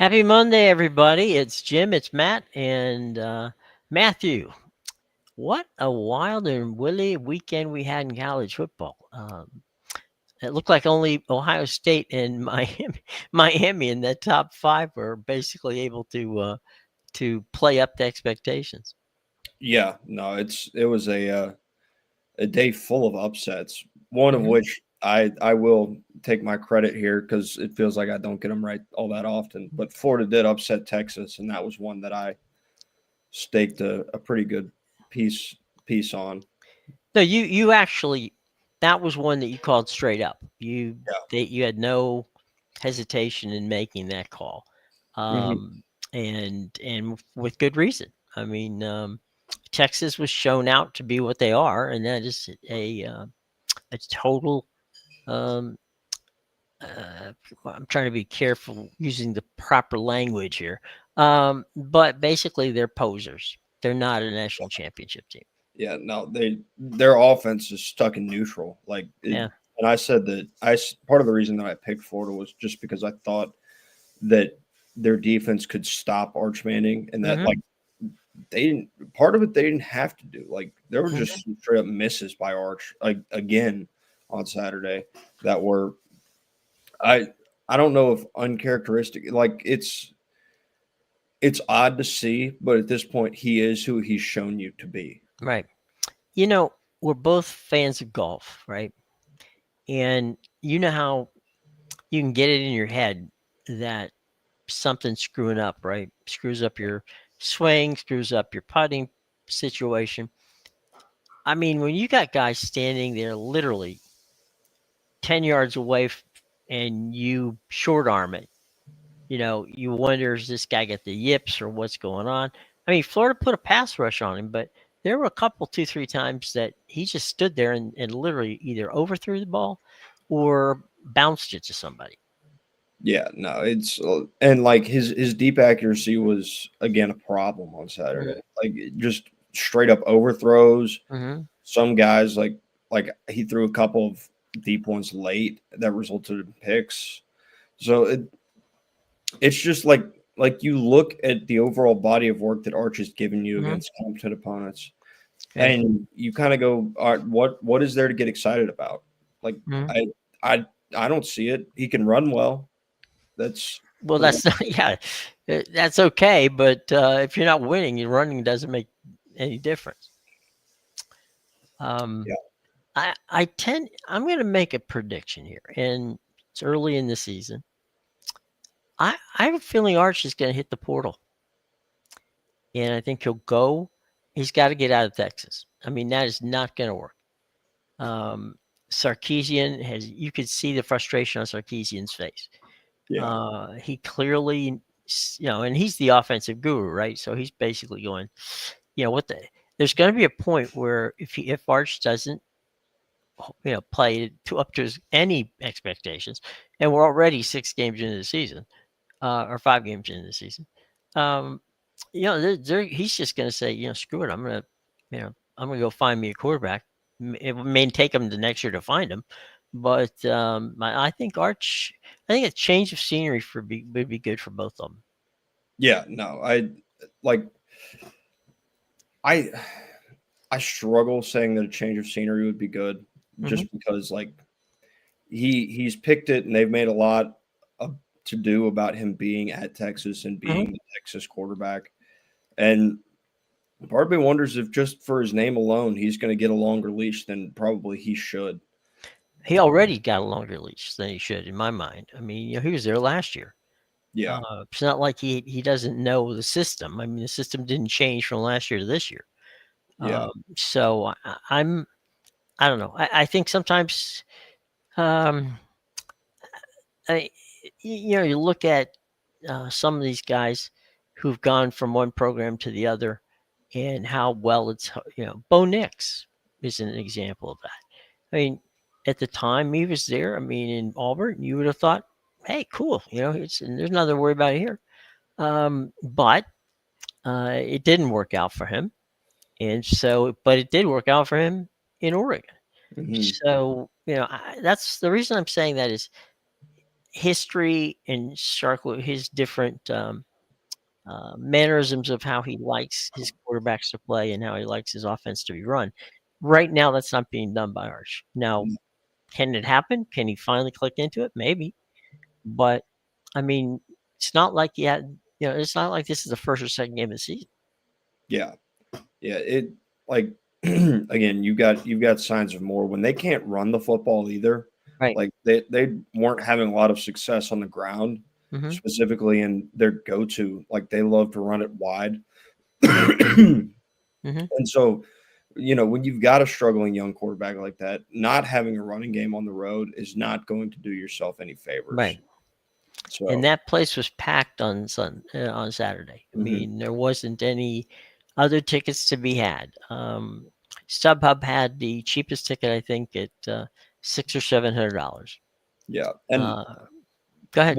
Happy Monday, everybody. It's Jim, it's Matt, and Matthew. What a wild and woolly weekend we had in college football. It looked like only Ohio State and Miami in that top five were basically able to play up to expectations. Yeah, no, it was a day full of upsets. One of Hmm. which I will take my credit here because it feels like I don't get them right all that often. But Florida did upset Texas, and that was one that I staked a pretty good piece piece on. No, you actually that was one that you called straight up. Yeah. You had no hesitation in making that call, Hmm. um, and with good reason. I mean, Texas was shown out to be what they are, and that is a total. Um, I'm trying to be careful using the proper language here, but basically they're posers. They're not a national championship team. Yeah, no, their offense is stuck in neutral. Yeah. And I said that part of the reason that I picked Florida was just because I thought that their defense could stop Arch Manning, and that Hmm. they didn't part of it they didn't have to do. Like there were Hmm. just some straight up misses by Arch again on Saturday that were I I don't know if uncharacteristic. Like it's odd to see, but at this point he is who he's shown you to be. Right. You know, we're both fans of golf, right? And you know how you can get it in your head that something's screwing up, right? Screws up your swing, screws up your putting situation. I mean, when you got guys standing there literally 10 yards away and you short arm it, you wonder, is this guy got the yips or what's going on? I mean, Florida put a pass rush on him, but there were a couple, two, three times that he just stood there and literally either overthrew the ball or bounced it to somebody. Yeah, no, it's and like his deep accuracy was again a problem on Saturday. Like just straight up overthrows. Mm-hmm. Some guys like he threw a couple of deep ones late that resulted in picks. So it's just like you look at the overall body of work that Arch has given you Mm-hmm. against competent opponents, Yeah. and you kind of go, all right, what is there to get excited about? Like Mm-hmm. I I I don't see it. He can run well. That's Well, the one. that's not, yeah, that's okay. But if you're not winning, your running doesn't make any difference. Um, Yeah. I'm going to make a prediction here, and it's early in the season. I have a feeling Arch is going to hit the portal, and I think he'll go. He's got to get out of Texas. I mean, that is not going to work. Um, Sarkeesian you could see the frustration on Sarkeesian's face. Yeah. He clearly, and he's the offensive guru, right? So he's basically going, what there's going to be a point where if Arch doesn't, play to up to any expectations, and we're already 6 games into the season, or 5 games into the season, um, he's just going to say, screw it, I'm going to go find me a quarterback. It may take him the next year to find him, but I think I think a change of scenery would be good for both of them. Yeah, no, like I I struggle saying that a change of scenery would be good Hmm. just because like he's picked it and they've made a lot of to do about him being at Texas and Hmm. being the Texas quarterback. And part of me wonders if just for his name alone, he's going to get a longer leash than probably he should. He already got a longer leash than he should, in my mind. I mean, he was there last year. Yeah, It's not like he doesn't know the system. I mean, the system didn't change from last year to this year. yeah, So I don't know. I think sometimes, um, I, you look at some of these guys who've gone from one program to the other, and how well Bo Nix is an example of that. I mean, at the time he was there, I mean, in Auburn, you would have thought, hey, cool, there's nothing to worry about here. But it didn't work out for him, and so, but it did work out for him in Oregon. hmm So that's the reason I'm saying that is history and his different mannerisms of how he likes his quarterbacks to play and how he likes his offense to be run. Right now, that's not being done by Arch. Now, can it happen? Can he finally click into it? Maybe. But, I mean, it's not like he had, it's not like this is the first or second game of the season. Yeah. Yeah. It like again, you've got signs of more when they can't run the football either. Right. Like they weren't having a lot of success on the ground, Hmm. specifically in their go-to. Like they love to run it wide. And Hmm. so, when you've got a struggling young quarterback like that, not having a running game on the road is not going to do yourself any favors. Right. And So, that place was packed on Saturday. I mhm, mean, there wasn't any other tickets to be had. StubHub had the cheapest ticket, I think, at $600 or $700. yeah. And Uh, Go ahead.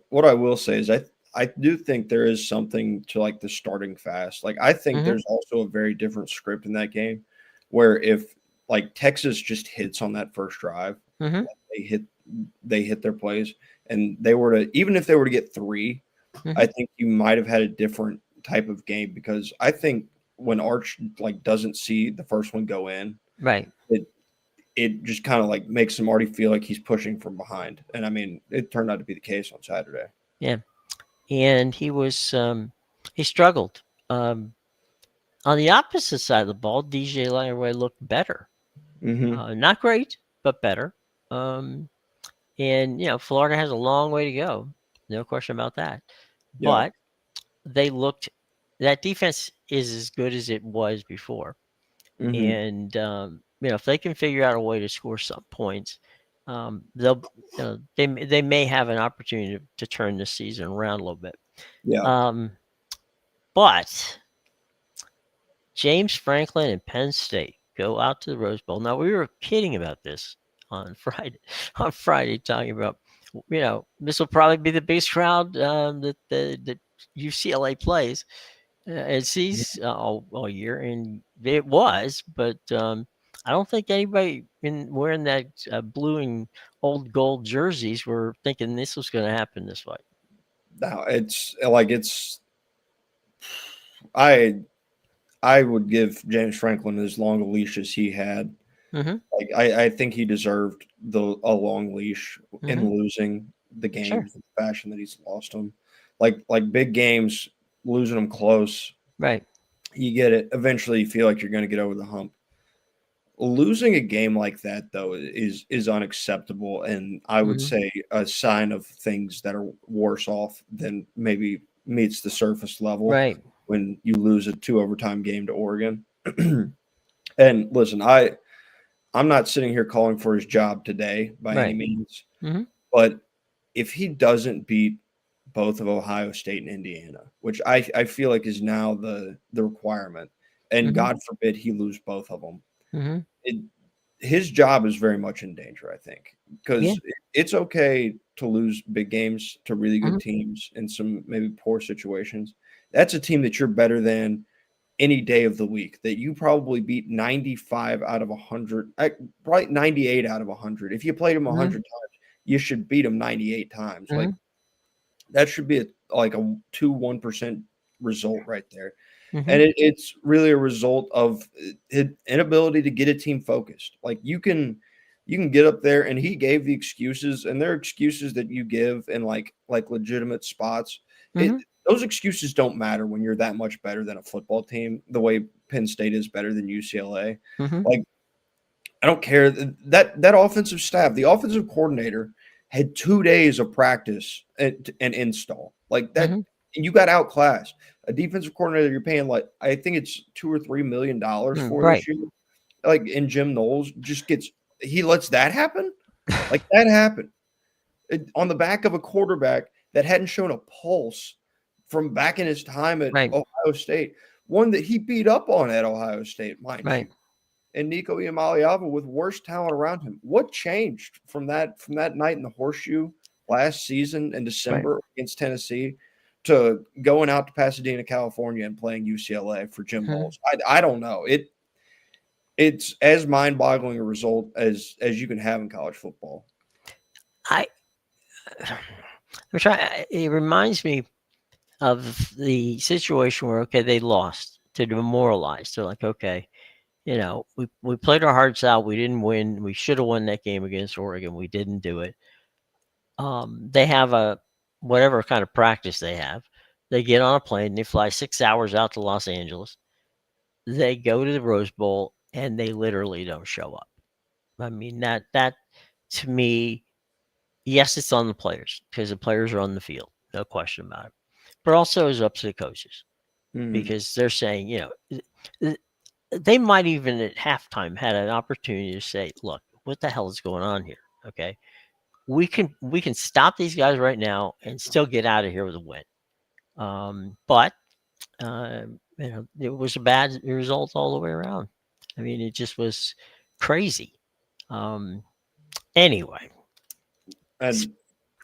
what I will say is I do think there is something to like the starting fast. Like I think Hmm. there's also a very different script in that game where if like Texas just hits on that first drive, Hmm. like they hit their plays and they were to even if they were to get three, Hmm. I think you might have had a different type of game because I think when Arch like doesn't see the first one go in, Right. it it just kind of like makes him already feel like he's pushing from behind. And I mean, it turned out to be the case on Saturday. Yeah. And he struggled. On the opposite side of the ball, DJ Langway looked better. Mm-hmm. Not great, but better. Um, and Florida has a long way to go, no question about that. Yeah. But they looked that defense is as good as it was before, Mm-hmm. and if they can figure out a way to score some points, they'll they may have an opportunity to turn this season around a little bit. Yeah. Um, but James Franklin and Penn State go out to the Rose Bowl. Now we were kidding about this on Friday. On Friday, talking about this will probably be the biggest crowd that UCLA plays and sees all year, and it was. But I don't think anybody in wearing that blue and old gold jerseys were thinking this was going to happen this way. Now I I would give James Franklin as long a leash as he had. Mm-hmm. Like I think he deserved a long leash Mm-hmm. in losing the Sure. games in the fashion that he's lost them. Like big games, losing them close, Right. you get it. Eventually, you feel like you're going to get over the hump. Losing a game like that though is unacceptable, and I would Mm-hmm. say a sign of things that are worse off than maybe meets the surface level Right. when you lose a two overtime game to Oregon. And listen, I'm not sitting here calling for his job today by any Right. means, Mm-hmm. but if he doesn't beat both of Ohio State and Indiana, which I feel like is now the requirement, and Mm-hmm. God forbid he lose both of them, Mm-hmm. it, his job is very much in danger, I think, Yeah. because it's okay to lose big games to really Mm-hmm. good teams in some maybe poor situations. That's a team that you're better than any day of the week, that you probably beat 95 out of 100, probably 98 out of 100. If you played them Mm-hmm. 100 times, you should beat them 98 times. Like Mm-hmm. that should be like a 1% result right there. Mm-hmm. And it's really a result of his inability to get a team focused. Like you can get up there, and he gave the excuses, and they're excuses that you give in like legitimate spots. It Mm-hmm. Those excuses don't matter when you're that much better than a football team, the way Penn State is better than UCLA. Mm-hmm. Like I don't care that offensive staff, the offensive coordinator had 2 days of practice and install like that. Mm-hmm. And you got outclassed. A defensive coordinator you're paying like I think it's $2 or $3 million for Right. this year. Like in Jim Knowles just gets he lets that happen. Like that happened on the back of a quarterback that hadn't shown a pulse from back in his time at Right. Ohio State, one that he beat up on at Ohio State, mind you, Right. and Nico Iamaleava with worse talent around him. What changed from that night in the horseshoe last season in Right. December against Tennessee to going out to Pasadena, California and playing UCLA for Jim Mm-hmm. Knowles? I don't know. It's as mind-boggling a result as you can have in college football. I which it reminds me of the situation where okay they lost to demoralize. They're like okay, we played our hearts out. We didn't win. We should have won that game against Oregon. We didn't do it. They have a whatever kind of practice they have. They get on a plane. They fly 6 hours out to Los Angeles. They go to the Rose Bowl and they literally don't show up. I mean that to me, yes, it's on the players because the players are on the field, no question about it. But also it's up to the coaches Mhm. because they're saying, they might even at halftime had an opportunity to say, "Look, what the hell is going on here?" Okay, we can stop these guys right now and still get out of here with a win. But it was a bad result all the way around. I mean, it just was crazy. Um, anyway, And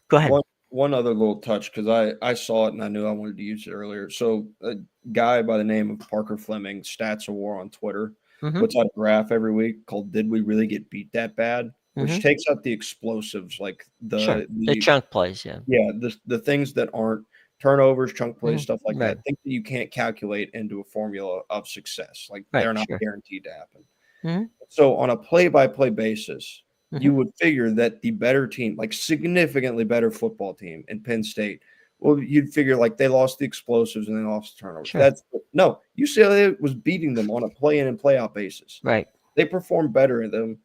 go ahead. one other little touch because I saw it and I knew I wanted to use it earlier. So a guy by the name of Parker Fleming, Stats of War on Twitter, Hmm. puts out a graph every week called "Did we really get beat that bad?" Which Hmm. takes out the explosives, like Sure, the chunk plays. Yeah. the things that aren't turnovers, chunk plays, Hmm. stuff like Right. that. Things that you can't calculate into a formula of success. Like Right. they're not Sure. guaranteed to happen. Hmm. So on a play-by-play basis, Hmm. you would figure that the better team, like significantly better football team in Penn State, well, you'd figure like they lost the explosives and they lost the turnovers. Sure. That's no, UCLA was beating them on a play-in and play-out basis. Right. They performed better in them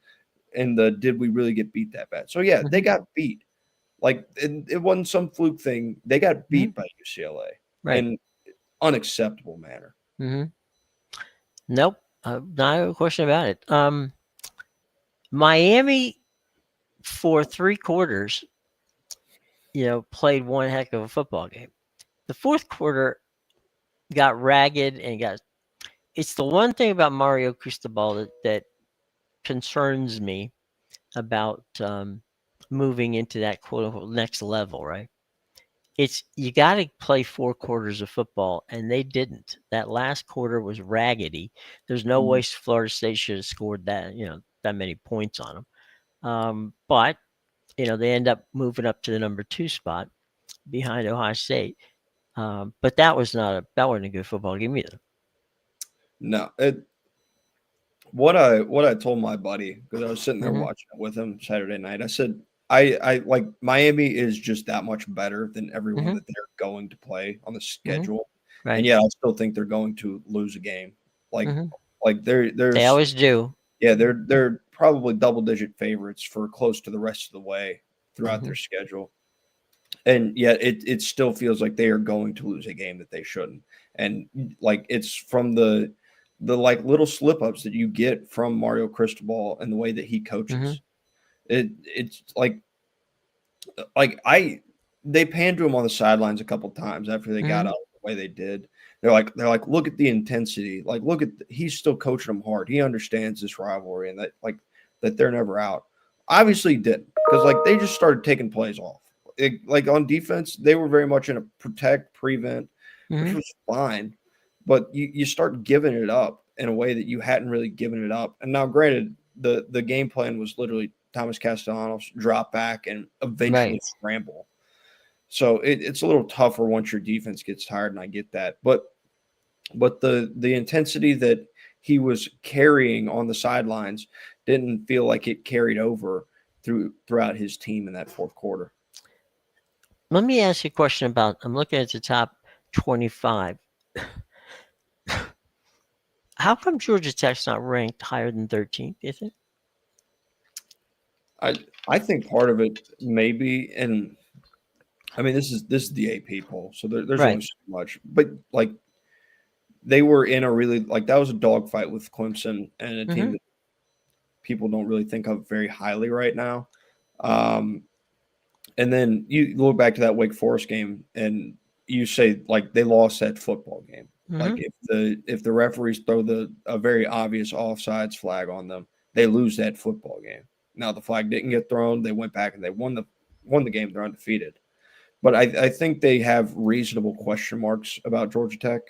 in the did we really get beat that bad? So yeah, they Hmm. got beat. Like it wasn't some fluke thing. They got Hmm. beat by UCLA Right. in unacceptable manner. Hmm. Nope. Not a question about it. Miami for 3 quarters, played one heck of a football game. The fourth quarter got ragged and got. It's the one thing about Mario Cristobal that concerns me about moving into that quote unquote next level, right? It's you got to play 4 quarters of football, and they didn't. That last quarter was raggedy. There's no way Mhm. Florida State should have scored that many points on them. But they end up moving up to the number 2 spot behind Ohio State. But that wasn't a good football game either. No, what I told my buddy because I was sitting there Hmm. watching it with him Saturday night. I said I like Miami is just that much better than everyone Hmm. that they're going to play on the Hmm. schedule, and Right. yet I still think they're going to lose a game. Like Hmm. They there's always do. yeah they're probably double digit favorites for close to the rest of the way throughout Hmm. their schedule, and yet it still feels like they are going to lose a game that they shouldn't, and like it's from the like little slip ups that you get from Mario Cristobal and the way that he Hmm. coaches. It's like I they panned to him on the sidelines a couple times after they got Hmm. out the way they did. They're like look at the intensity. Like look at he's still coaching them hard. He understands this rivalry and that that they're never out. Obviously he didn't because like they just started taking plays off. Like on defense, they were very much in a protect, prevent, which Hmm. was fine. But you start giving it up in a way that you hadn't really given it up. And now, granted, the game plan was literally Thomas Castellanos drop back and eventually Right. scramble. So it's a little tougher once your defense gets tired, and I get that. But the intensity that he was carrying on the sidelines didn't feel like it carried over throughout his team in that fourth quarter. Let me ask you a question about. I'm looking at the top 25. How come Georgia Tech's not ranked higher than 13th? Is it I I think part of it maybe, and I mean this is the AP poll, so there's only right? so much, but like they were in a really like that was a dogfight with Clemson and a team Hmm. that people don't really think of very highly right now. Um, and then you look back to that Wake Forest game and you say like they lost that football game. Like Hmm. if the referees throw the a very obvious offsides flag on them, they lose that football game. Now the flag didn't get thrown. They went back and they won the game. They're undefeated. But I think they have reasonable question marks about Georgia Tech.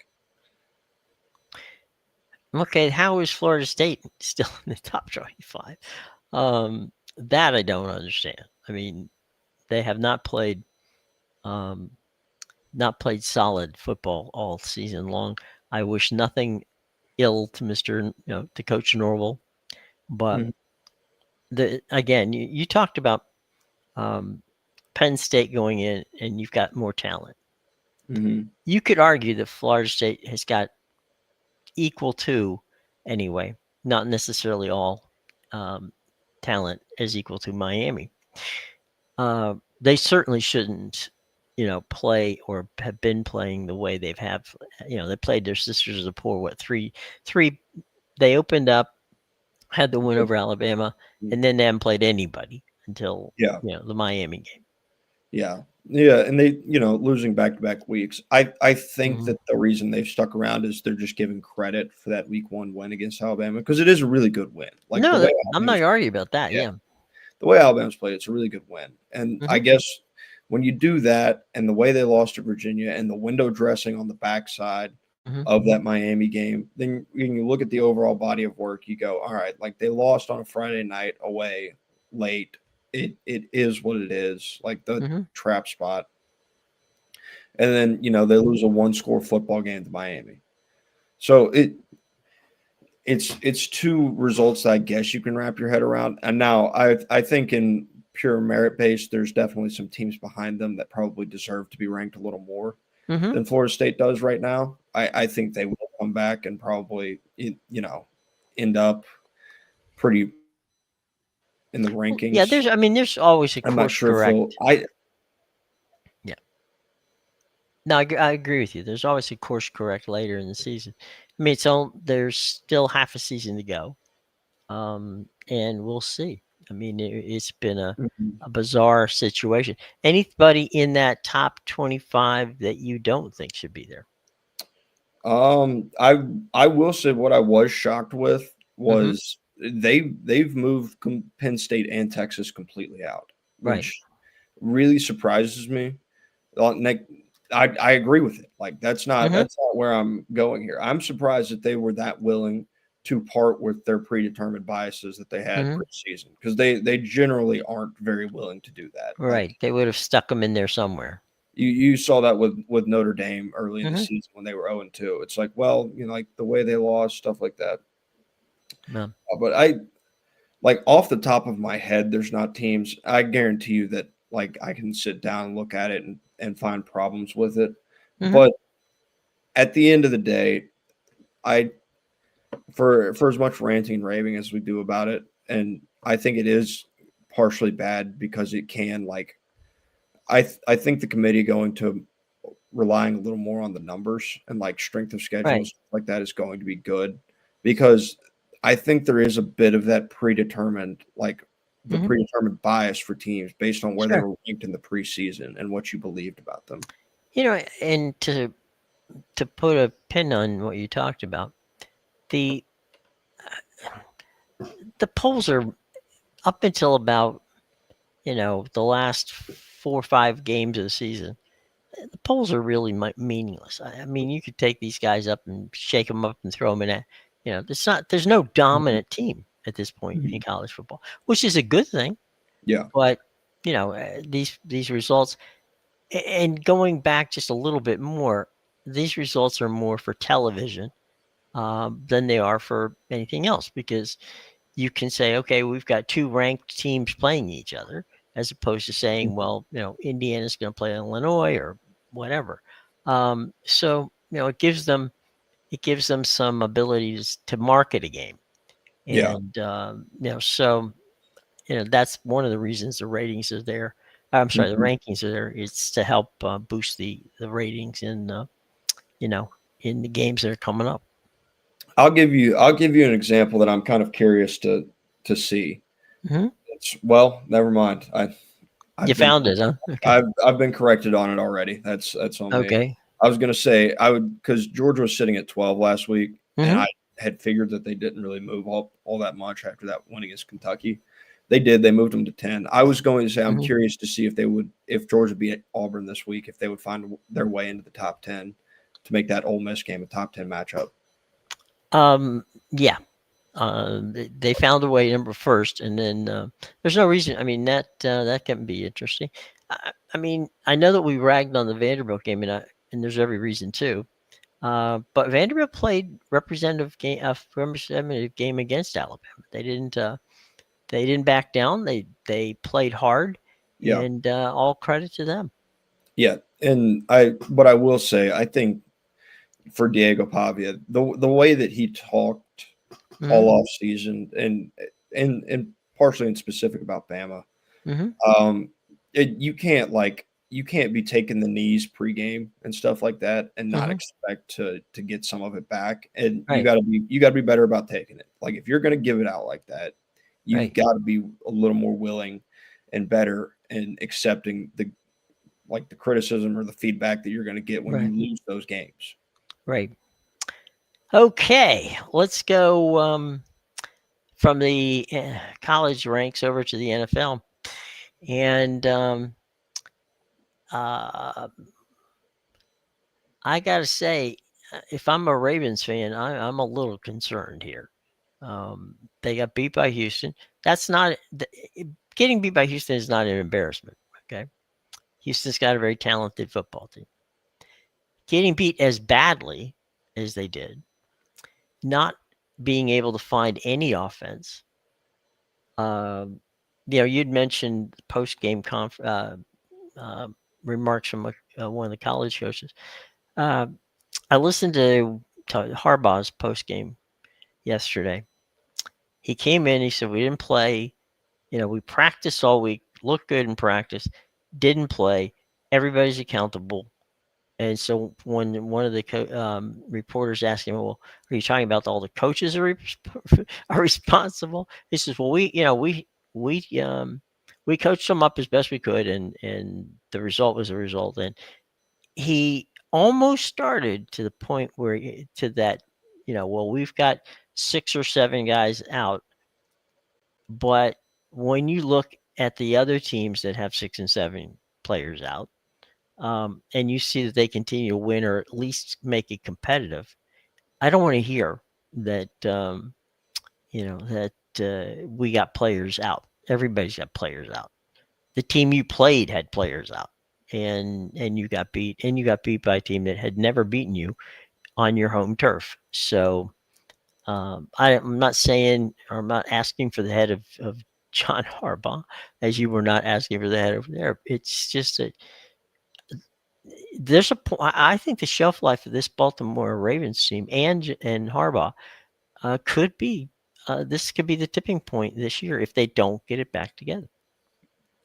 Okay, how is Florida State still in the top 25? That I don't understand. I mean, They have um, not played solid football all season long. I wish nothing ill to to Coach Norville, but Mhm. again, you talked about um, Penn State going in, and you've got more talent. Mhm. You could argue that Florida State has got equal to, anyway, not necessarily all um, talent is equal to Miami. They certainly shouldn't, play or have been playing the way they've have. They played their sisters of the poor. What three? They opened up, had the win over Alabama, and then they haven't played anybody until Yeah. the Miami game. Yeah. Yeah. And they, losing back to back weeks. I think Hmm. that the reason they've stuck around is they're just giving credit for that week one win against Alabama because it is a really good win. Like No, I'm not arguing about that. yeah, Yeah. the way Alabama's played, it's a really good win. And I Hmm. guess when you do that and the way they lost to Virginia and the window dressing on the backside Hmm. of that Miami game, then when you look at the overall body of work, you go, all right, like they lost on a Friday night away late. It is what it is, like the Hmm. trap spot. And then, they lose a one score football game to Miami. So it's two results that I guess you can wrap your head around. And now I think in pure merit based, there's definitely some teams behind them that probably deserve to be ranked a little more Hmm. than Florida State does right now. I think they will come back and probably end up pretty in the Yeah, rankings. there's always a I'm not course sure if they'll. correct. Yeah. No, I agree with you. There's always a course correct later in the season. I mean, there's still half a season to go, and we'll see. I mean, it's been Mhm. a bizarre situation. Anybody in that top 25 that you don't think should be there? I will say what I was shocked with Hmm. was they've moved Penn State and Texas completely out, Right. which really surprises me. Nick, I agree with it. Like Hmm. that's not where I'm going here. I'm surprised that they were that willing to part with their predetermined biases that they had Hmm. preseason because they generally aren't very willing to do that. Like Right. They would have stuck them in there somewhere. you saw that with Notre Dame early in the Hmm. season when they were 0-2. It's like, well, like the way they lost, stuff like that. Yeah. But I like off the top of my head, there's not teams. I guarantee you that like I can sit down and look at it and find problems with it. Hmm. But at the end of the day, I for as much ranting and raving as we do about it, and I think it is partially bad because it can like I think the committee going to relying a little more on the numbers and like strength of Right. schedules like that is going to be good because I think there is a bit of that predetermined like the Hmm. predetermined bias for teams based on where they Sure. were ranked in the preseason and what you believed about them. And to put a pin on what you talked about, the the polls are up until about the last 4 or 5 games of the season. The polls are really meaningless. I mean, you could take these guys up and shake them up and throw them in a, there's no Mhm. dominant team at this point in Mhm. college football, which is a good thing. Yeah. But these results, and going back just a little bit more, these results are more for television than they are for anything else because you can say, okay, we've got two ranked teams playing each other, as opposed to saying, Mhm. well, Indiana's going to play Illinois or whatever. So it gives them some abilities to market a game, Yeah. and so that's one of the reasons the ratings are there. I'm sorry, the Mhm. rankings are there. It's to help boost the ratings you know in the games that are coming up. I'll give you an example that I'm kind of curious to see. Hmm. Well, never mind. You I've been found it, huh? Okay. I've been corrected on it already. That's on me. Okay. I was gonna say I would because Georgia was sitting at 12 last week, and Hmm. I had figured that they didn't really move all that much after that win against Kentucky. They did. They moved them to 10. I was going to say I'm Hmm. curious to see if Georgia beat Auburn this week, if they would find their way into the top 10 to make that Ole Miss game a top 10 matchup. Um. Yeah. They found a way number first, and then there's no reason. I mean that can be interesting. I mean I know that we ragged on the Vanderbilt game, and there's every reason to. But Vanderbilt played representative game against Alabama. They didn't back down. They played hard, Yeah, and all credit to them. yeah. And but I will say, I think for Diego Pavia, the way that he talked Hmm. all off season, and partially in specific about Bama, Hmm. um, you can't be taking the knees pregame and stuff like that and not Hmm. expect to get some of it back. And Right. you got to be better about taking it. Like if you're going to give it out like that, you've Right. got to be a little more willing and better in accepting the criticism or the feedback that you're going to get when you Right. lose those games. Right. Okay. Let's go from the college ranks over to the NFL. And uh, I got to say, if I'm a Ravens fan, I'm a little concerned here. They got beat by Houston. That's not getting beat by Houston is not an embarrassment. Okay, Houston's got a very talented football team. Getting beat as badly as they did, not being able to find any offense. Um, you'd mentioned post game uh, remarks from one of the college coaches. Uh, I listened to Harbaugh's post game yesterday. He came in. He said we didn't play. We practiced all week, looked good in practice, didn't play. Everybody's accountable. And so when one of the reporters asked him, "Well, are you talking about all the coaches are responsible?" He says, "Well, we we coached them up as best we could, and the result was a result." And he almost started to the point where to that, well, we've got 6 or 7 guys out, but when you look at the other teams that have 6 and 7 players out, and you see that they continue to win or at least make it competitive, I don't want to hear that we got players out. Everybody's got players out. The team you played had players out, and you got beat, and you got beat by a team that had never beaten you on your home turf. So I'm not saying, or I'm not asking for the head of John Harbaugh, as you were not asking for the head over there. It's just that there's a point. I think the shelf life of this Baltimore Ravens team and Harbaugh could be this could be the tipping point this year if they don't get it back together.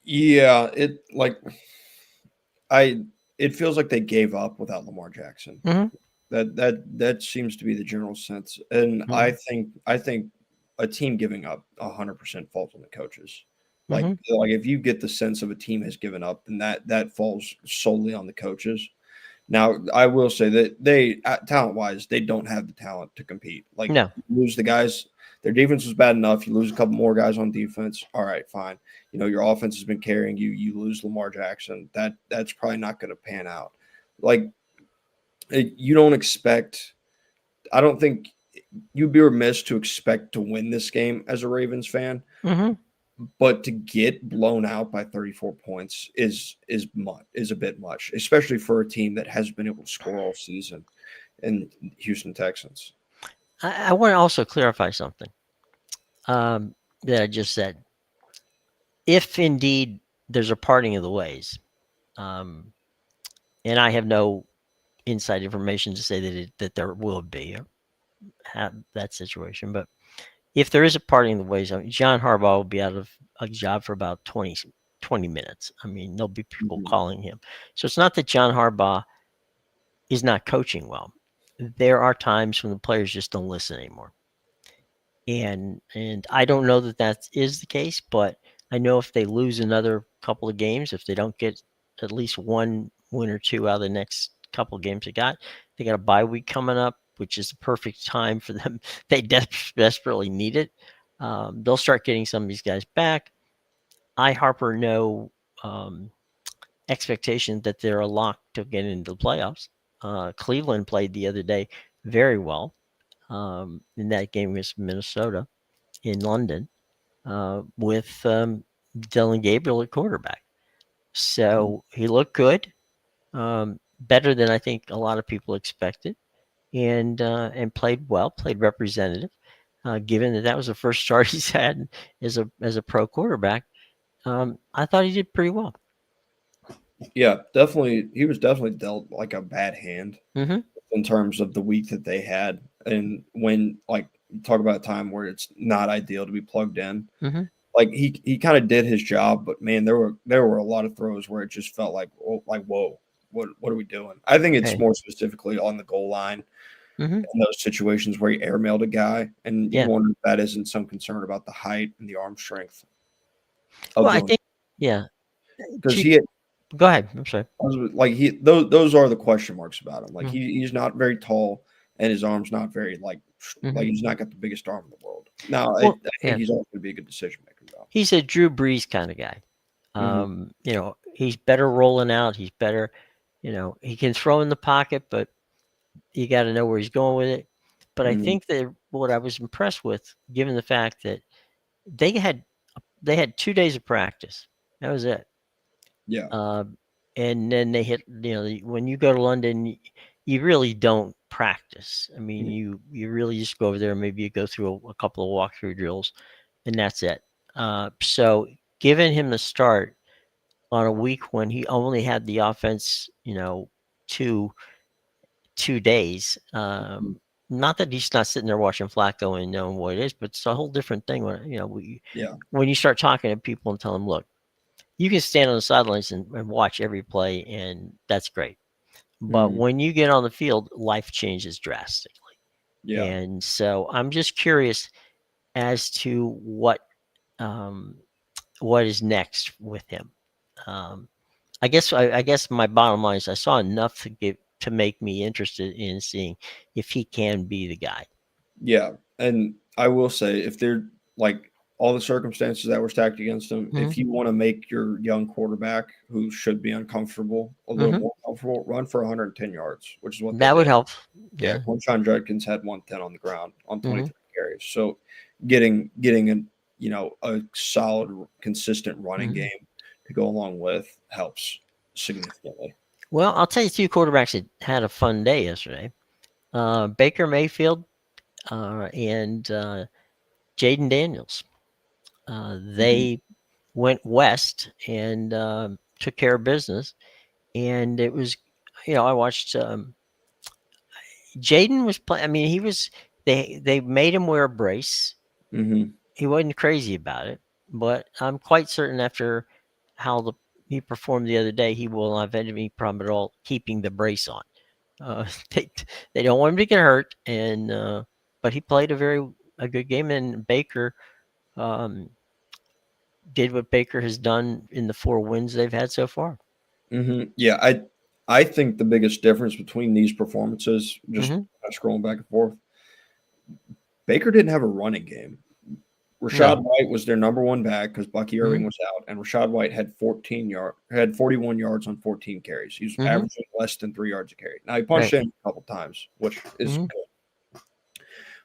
Yeah, I it feels like they gave up without Lamar Jackson. Hmm. That seems to be the general sense, and Hmm. I think a team giving up 100% falls on the coaches. Hmm. Like if you get the sense of a team has given up, then that falls solely on the coaches. Now, I will say that they talent wise, they don't have the talent to compete. Like No. you lose the guys, their defense was bad enough. You lose a couple more guys on defense. All right, fine. Your offense has been carrying you. You lose Lamar Jackson. That's probably not going to pan out. Like you don't expect. I don't think you'd be remiss to expect to win this game as a Ravens fan, Hmm. but to get blown out by 34 points is a bit much, especially for a team that has been able to score all season and Houston Texans. I want to also clarify something that I just said. If indeed there's a parting of the ways, um, and I have no inside information to say that there will be that situation, but if there is a parting of the ways, I mean, John Harbaugh will be out of a job for about 20 minutes. I mean, there'll be people Mhm. calling him. So it's not that John Harbaugh is not coaching well. There are times when the players just don't listen anymore. And I don't know that that is the case, but I know if they lose another couple of games, if they don't get at least one win or two out of the next couple of games they got a bye week coming up, which is the perfect time for them. They desperately need it. They'll start getting some of these guys back. I Harper no um, expectation that they're a lock to get into the playoffs. Cleveland played the other day very well. in that game against Minnesota in London with Dylan Gabriel at quarterback. So he looked good, better than I think a lot of people expected, and played well, played representative. Given that that was the first start he's had as a pro quarterback, I thought he did pretty well. Yeah, definitely. He was definitely dealt like a bad hand Mm-hmm. in terms of the week that they had, and when like you talk about a time where it's not ideal to be plugged in. Mm-hmm. Like he kind of did his job, but man, there were a lot of throws where it just felt like whoa, what are we doing? I think it's Hey. more specifically on the goal line Mm-hmm. in those situations where he airmailed a guy, and you Yeah. wonder if that isn't some concern about the height and the arm strength of Well, I Dylan think yeah. because She, he go ahead. I'm sorry. like he those are the question marks about him. Like Mm-hmm. he's not very tall, and his arm's not very Mm-hmm. like he's not got the biggest arm in the world. Now Well, I think yeah. he's always going to be a good decision maker though. He's a Drew Brees kind of guy. Hmm. He's better rolling out. He's better. He can throw in the pocket, but you got to know where he's going with it. But I Hmm. think that what I was impressed with, given the fact that they had they had 2 days of practice, that was it. Yeah. Um, and then they hit. When you go to London, you really don't practice. I mean, you really just go over there. Maybe you go through a couple of walkthrough drills, and that's it. So giving him the start on a week when he only had the offense, two 2 days. Mhm. Not that he's not sitting there watching Flacco and knowing what it is, but it's a whole different thing Yeah. when you start talking to people and tell them, look, you can stand on the sidelines and watch every play, and that's great. But Mhm. when you get on the field, life changes drastically. Yeah. And so I'm just curious as to um, what is next with him. Um, I guess my bottom line is I saw enough to make me interested in seeing if he can be the guy. Yeah. And I will say, if they're like all the circumstances that were stacked against him, Hmm. if you want to make your young quarterback who should be uncomfortable a little Hmm. more comfortable, run for 110 yards, which is what they That would did. help. Yeah. Yeah. Quinshon Judkins had 110 on the ground on Hmm. 23 carries. So getting a solid, consistent running Hmm. game to go along with helps significantly. Well, I'll tell you two quarterbacks that had a fun day yesterday. Baker Mayfield and Jaden Daniels. Mhm. They went west and took care of business, and it was, I watched. Jaden was playing. I mean, he was. They made him wear a brace. Mhm. He wasn't crazy about it, but I'm quite certain after how he performed the other day, he will not have any problem at all keeping the brace on. They they don't want him to get hurt, and but he played a good game, and Baker um, did what Baker has done in the 4 wins they've had so far. Yeah, I think the biggest difference between these performances, just Hmm. scrolling back and forth, Baker didn't have a running game. Rashad No. White was their number one back because Bucky Hmm. Irving was out, and Rashad White had 41 yards on 14 carries. He was Hmm. averaging less than 3 yards a carry. Now he punched Right. in a couple times, which is Hmm. good.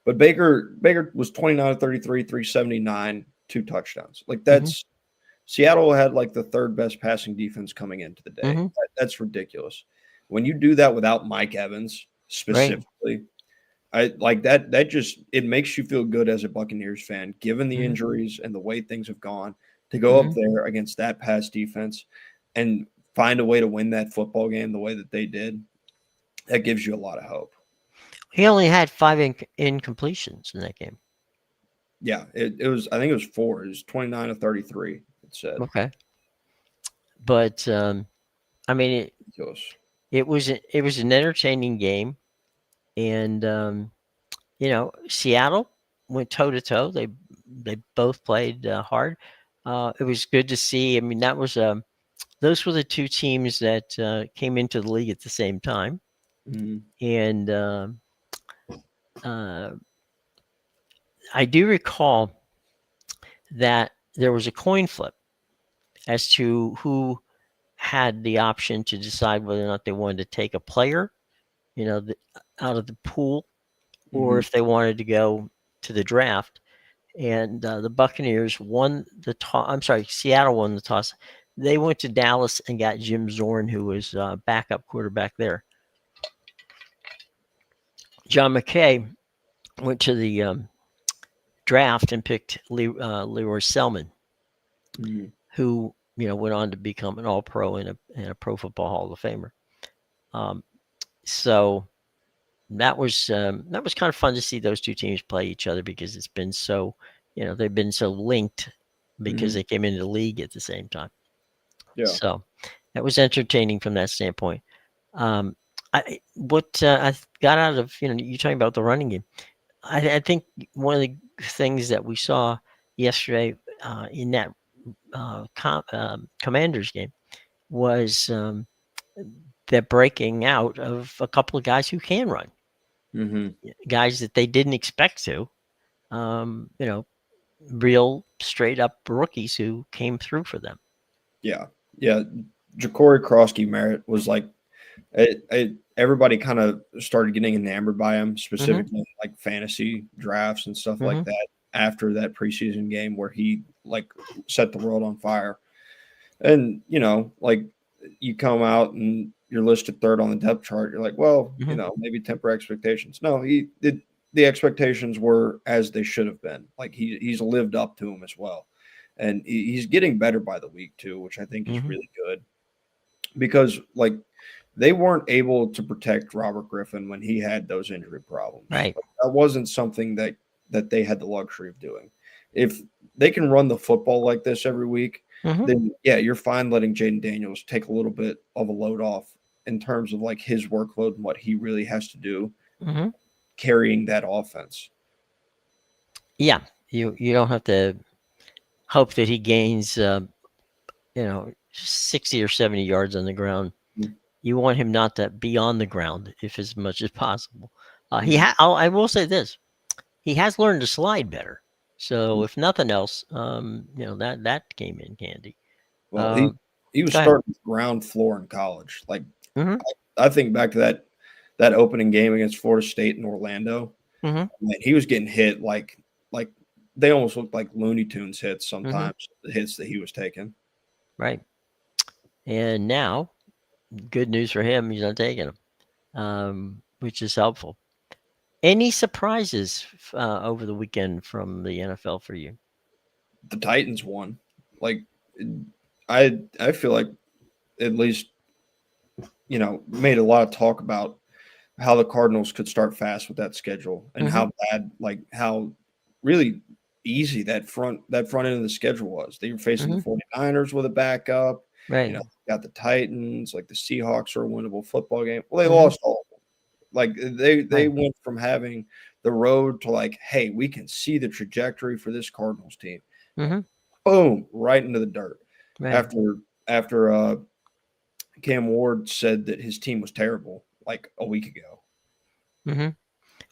But Baker was 29 of 33, 379, 2 touchdowns. Like Hmm. that's Seattle had like the third best passing defense coming into the day. Hmm. That's ridiculous. When you do that without Mike Evans Right. specifically, I like that. That just it makes you feel good as a Buccaneers fan, given the Hmm. injuries and the way things have gone, to go up Hmm. there against that pass defense and find a way to win that football game the way that they did. That gives you a lot of hope. He only had five incompletions in that game. Yeah, it was. I think it was four. It was 29 to 33. It said. Okay, but I mean, Ridiculous. it was an entertaining game, and Seattle went toe to toe. They both played hard. It was good to see. I mean, those were the two teams that came into the league at the same time, Mhm. and uh, I do recall that there was a coin flip as to who had the option to decide whether or not they wanted to take a player, you know, the, out of the pool or Hmm. if they wanted to go to the draft. And the Buccaneers won the toss. I'm sorry, Seattle won the toss. They went to Dallas and got Jim Zorn, who was backup quarterback there. John McKay went to the draft and picked Leroy Selman, Hmm. who went on to become an All-Pro and a Pro Football Hall of Famer. Um, so that was kind of fun to see those two teams play each other because it's been so they've been so linked because Hmm. they came into the league at the same time. Yeah. So that was entertaining from that standpoint. Um, what I got out of you talking about the running game. I think one of the things that we saw yesterday in that Commanders game was the breaking out of a couple of guys who can run, Hmm. guys that they didn't expect to. Um, you know, real straight up rookies who came through for them. Yeah. Yeah. Ja'Cory Krosky Merritt was like everybody kind of started getting enamored by him, Hmm. specifically like fantasy drafts and stuff like Hmm. that after that preseason game where he like set the world on fire. And like you come out and you're listed third on the depth chart. You're like, well, Hmm. maybe temper expectations. No, he did. The expectations were as they should have been. Like he's lived up to them as well, and he's getting better by the week too, which I think is Hmm. really good because like they weren't able to protect Robert Griffin when he had those injury problems. Right. Like, that wasn't something that they had the luxury of doing. If they can run the football like this every week, Hmm. then yeah, you're fine letting Jaden Daniels take a little bit of a load off in terms of like his workload and what he really has to do Hmm. carrying that offense. Yeah, you don't have to hope that he gains 60 or 70 yards on the ground. You want him not to be on the ground if as much as possible. Mm-hmm. I will say this: he has learned to slide better. So if nothing else, that came in handy. Well, Um, he was Go ahead. starting ground floor in college. Like Hmm. I think back to that opening game against Florida State in Orlando. Hmm. Man, he was getting hit like they almost looked like Looney Tunes hits Hmm. sometimes. The hits that he was taking. Right. And now, good news for him, he's not taking them, which is helpful. Any surprises over the weekend from the NFL for you? The Titans won. Like I feel like at least made a lot of talk about how the Cardinals could start fast with that schedule and Hmm. how bad like how really easy that front end of the schedule was. They were facing the Hmm. 49ers with a backup. Right. Got the Titans, like the Seahawks are a winnable football game. Well, they Hmm. lost all of them. Like they Right. went from having the road to like, hey, we can see the trajectory for this Cardinals team. And Hmm. boom, right into the dirt. Right. After Cam Ward said that his team was terrible like a week ago. Hmm.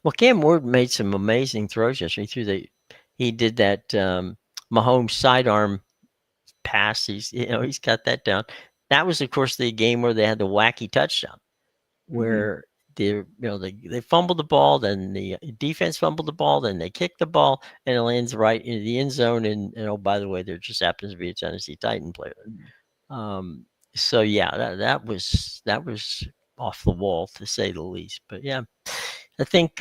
Well, Cam Ward made some amazing throws yesterday. He did that Mahomes sidearm pass. He's got that down. That was, of course, the game where they had the wacky touchdown, Hmm. where they fumbled the ball, then the defense fumbled the ball, then they kicked the ball, and it lands right into the end zone. And oh, by the way, there just happens to be a Tennessee Titan player. Um, so yeah, that was off the wall to say the least. But yeah, I think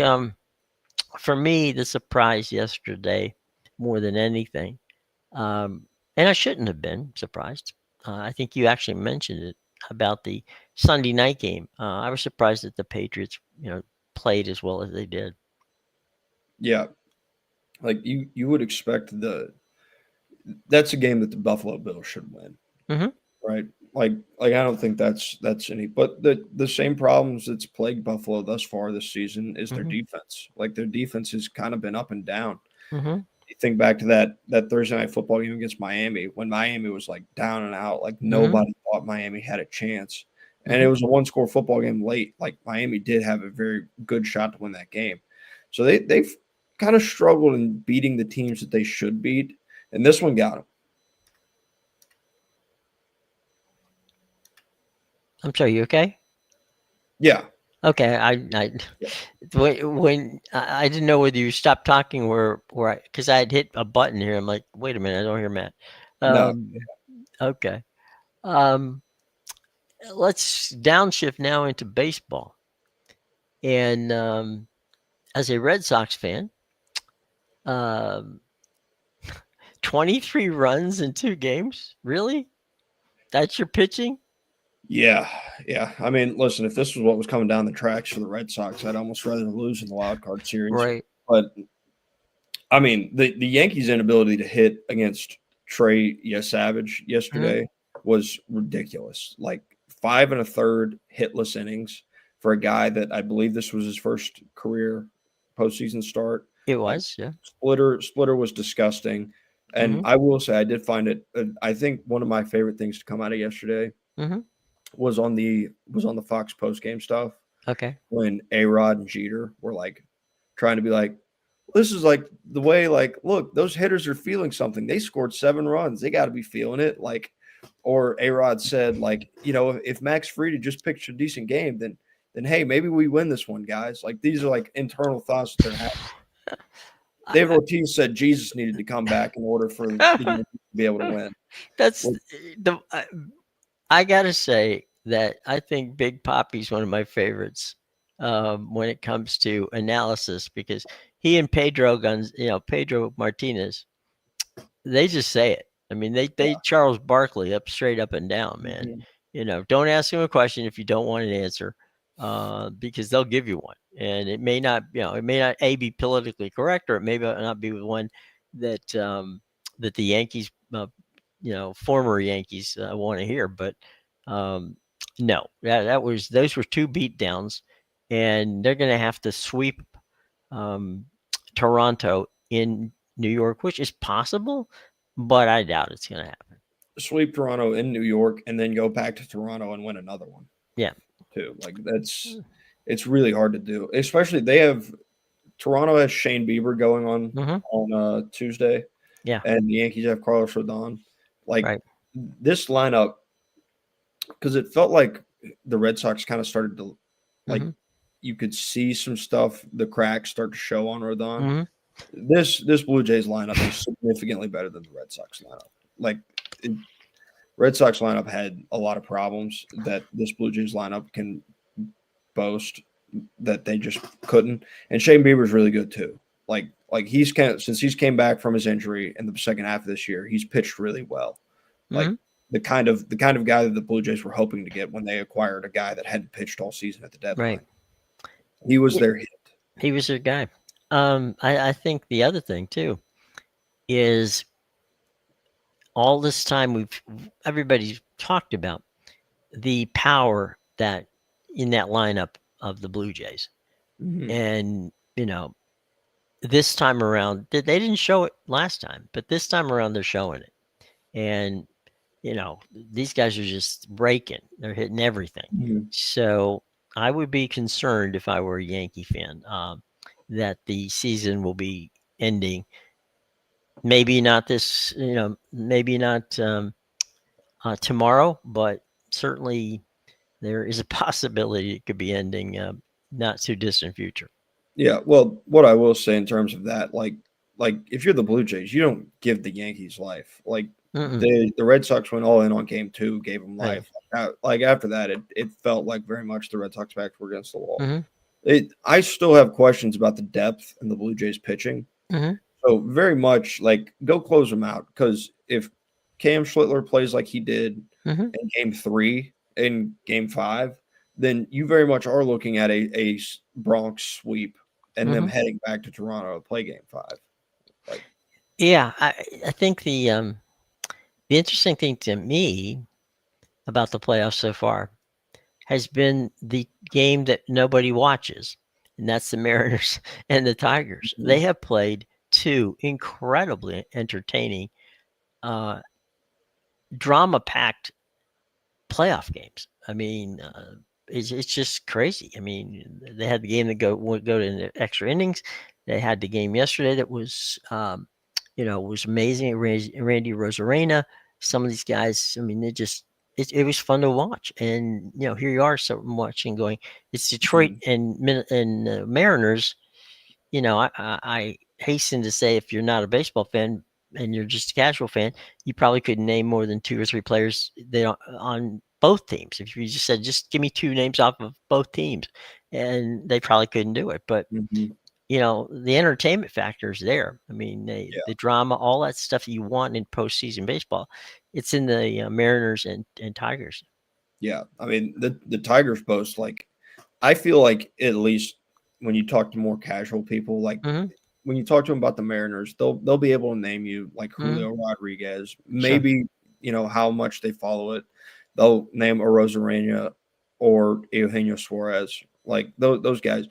for me the surprise yesterday more than anything, um, and I shouldn't have been surprised. I think you actually mentioned it about the Sunday night game. I was surprised that the Patriots, played as well as they did. Yeah, like you would expect that's a game that the Buffalo Bills should win, Hmm. right? Like I don't think that's any, but the same problems that's plagued Buffalo thus far this season is their Hmm. defense. Like their defense has kind of been up and down. Hmm. You think back to that Thursday night football game against Miami when Miami was like down and out, like Hmm. nobody thought Miami had a chance. And it Hmm. was a one-score football game late. Like Miami did have a very good shot to win that game. So they've kind of struggled in beating the teams that they should beat. And this one got them. I'm sorry, you okay? Yeah. Okay, I when I didn't know whether you stopped talking or I because I had hit a button here. I'm like, wait a minute, I don't hear Matt. No, Okay. Um, let's downshift now into baseball. And as a Red Sox fan, um, 23 runs in 2 games? Really? That's your pitching? yeah, yeah. I mean, listen, if this was what was coming down the tracks for the Red Sox, I'd almost rather lose in the wild card series. Right. But I mean, the Yankees' inability to hit against Trey Savage Mhm. yesterday was ridiculous. Like 5 1/3 hitless innings for a guy that I believe this was his first career postseason start. It Like was, yeah. splitter was disgusting. And Mhm. I will say I did find it. I think one of my favorite things to come out of yesterday Mhm. was on the Fox post game stuff Okay. when A Rod and Jeter were like trying to be like, this is like the way, like, look, those hitters are feeling something. They scored 7 runs. They got to be feeling it. Like, or A Rod said, like, if Max Fried just pitched a decent game, then hey, maybe we win this one, guys. Like, these are like internal thoughts that they're having. Dave I, Ortiz said Jesus needed to come back in order for the I, Yankees to be able to win. that's Well, the. I gotta say that I think Big Poppy's one of my favorites when it comes to analysis because he and Pedro Martinez, they just say it. I mean, they Charles Barkley up straight up and down, man. mhm, Don't ask him a question if you don't want an answer, because they'll give you one, and it may not a be politically correct, or it may not be one that that the Yankees, former Yankees, want to hear. But um, no, those were two beatdowns, and they're going to have to sweep um, Toronto in New York, which is possible, but I doubt it's going to happen. sweep Toronto in New York and then go back to Toronto and win another one Yeah. too. Like it's really hard to do. Especially they have Toronto has Shane Bieber going on Hmm. Tuesday, Yeah. and the Yankees have Carlos Rodon. Like Right. this lineup, because it felt like the Red Sox kind of started to like Hmm. you could see some stuff, the cracks start to show on Rodon. Hmm. This Blue Jays lineup is significantly better than the Red Sox lineup. Like it, Red Sox lineup had a lot of problems that this Blue Jays lineup can boast that they just couldn't. And Shane Bieber's really good too. Like since he's came back from his injury in the second half of this year, he's pitched really well. Like Hmm. the kind of guy that the Blue Jays were hoping to get when they acquired a guy that hadn't pitched all season at the Right. deadline. He was Yeah, their hit. he was their guy. I think the other thing too is all this time everybody's talked about the power that in that lineup of the Blue Jays, Mm-hmm. and this time around they didn't show it last time, but this time around they're showing it, and these guys are just breaking. They're hitting everything. Mm-hmm. So I would be concerned if I were a Yankee fan, that the season will be ending. Maybe not this, maybe not tomorrow, but certainly there is a possibility it could be ending not too distant future. Yeah, well, what I will say in terms of that, like if you're the Blue Jays, you don't give the Yankees life. Like Mm-mm. the Red Sox went all in on game two, gave them Hey. life. Like after that, it felt like very much the Red Sox backs were against the wall. Mm-hmm. I still have questions about the depth in the Blue Jays pitching. Mm-hmm. So very much like go close them out because if Cam Schlittler plays like he did Mm-hmm. in game three in game five, then you very much are looking at a Bronx sweep and them Mm-hmm. heading back to Toronto to play game five. Like, Yeah, I think the interesting thing to me about the playoffs so far has been the game that nobody watches, and that's the Mariners and the Tigers. They mhm, have played two incredibly entertaining, uh, drama-packed playoff games. I mean, it's just crazy. I mean, they had the game that would go to extra innings. They had the game yesterday that was amazing. Randy Rosarena, some of these guys. I mean, they just it was fun to watch. And here you are, so watching, going, it's Detroit Mhm. and Mariners. I hasten to say, if you're not a baseball fan and you're just a casual fan, you probably could name more than two or three players that on both teams. If you just said, just give me two names off of both teams, and they probably couldn't do it. But Mhm. the entertainment factor is there. I mean, Yeah, the drama, all that stuff you want in postseason baseball, it's in the Mariners and Tigers. yeah. I mean, the Tigers boast like I feel like at least when you talk to more casual people, like Hmm. when you talk to them about the Mariners, they'll be able to name you like Hmm. Julio Rodriguez, Sure. maybe how much they follow it. They'll name a Rosarena or Eugenio Suarez, like those guys.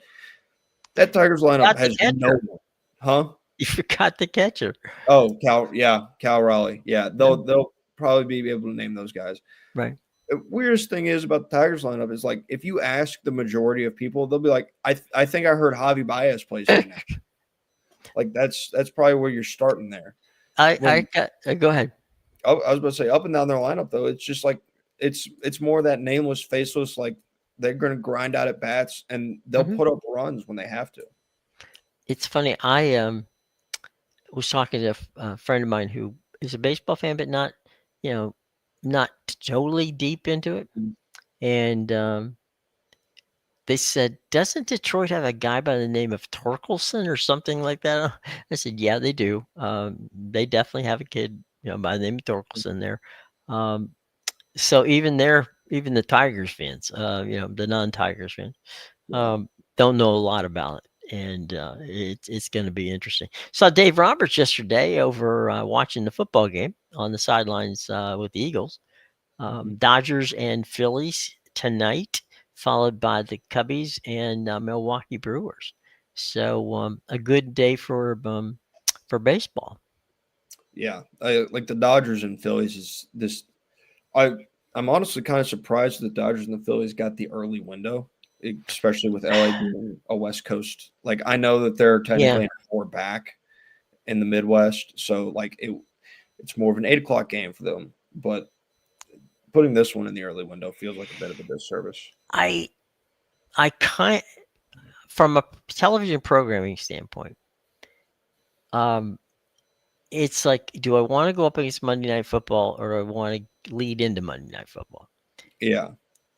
That Tigers lineup Forgot the has no catcher. one, huh? You forgot the catcher. Oh, Cal Raleigh, yeah. Yeah. They'll probably be able to name those guys. Right. The weirdest thing is about the Tigers lineup is like if you ask the majority of people, they'll be like, I think I heard Javi Baez plays here now. Like that's probably where you're starting there. I When got go ahead. I was about to say up and down their lineup though, it's just like it's more that nameless, faceless. Like they're going to grind out at bats and they'll Hmm. put up runs when they have to. It's funny. I was talking to a friend of mine who is a baseball fan, but you know, not totally deep into it. Mm. And they said, "Doesn't Detroit have a guy by the name of Torkelson or something like that?" I said, "Yeah, they do. They definitely have a kid, by the name of Torkelson there." Um, so even the Tigers fans, the non-Tigers fans, Yeah. um, don't know a lot about it, and it's going to be interesting. Saw Dave Roberts yesterday over watching the football game on the sidelines with the Eagles. Mhm. Dodgers and Phillies tonight, followed by the Cubbies and Milwaukee Brewers. So a good day for baseball. Yeah, like the Dodgers and Phillies is this. I I'm honestly kind of surprised the Dodgers and the Phillies got the early window, especially with LA being a West Coast. Like I know that they're Yeah, technically an hour back in the Midwest, so like it's more of an 8 o'clock game for them. But putting this one in the early window feels like a bit of a disservice. I I kind from a television programming standpoint, um, it's like, do I want to go up against Monday Night Football or do I want to lead into Monday Night Football? Yeah,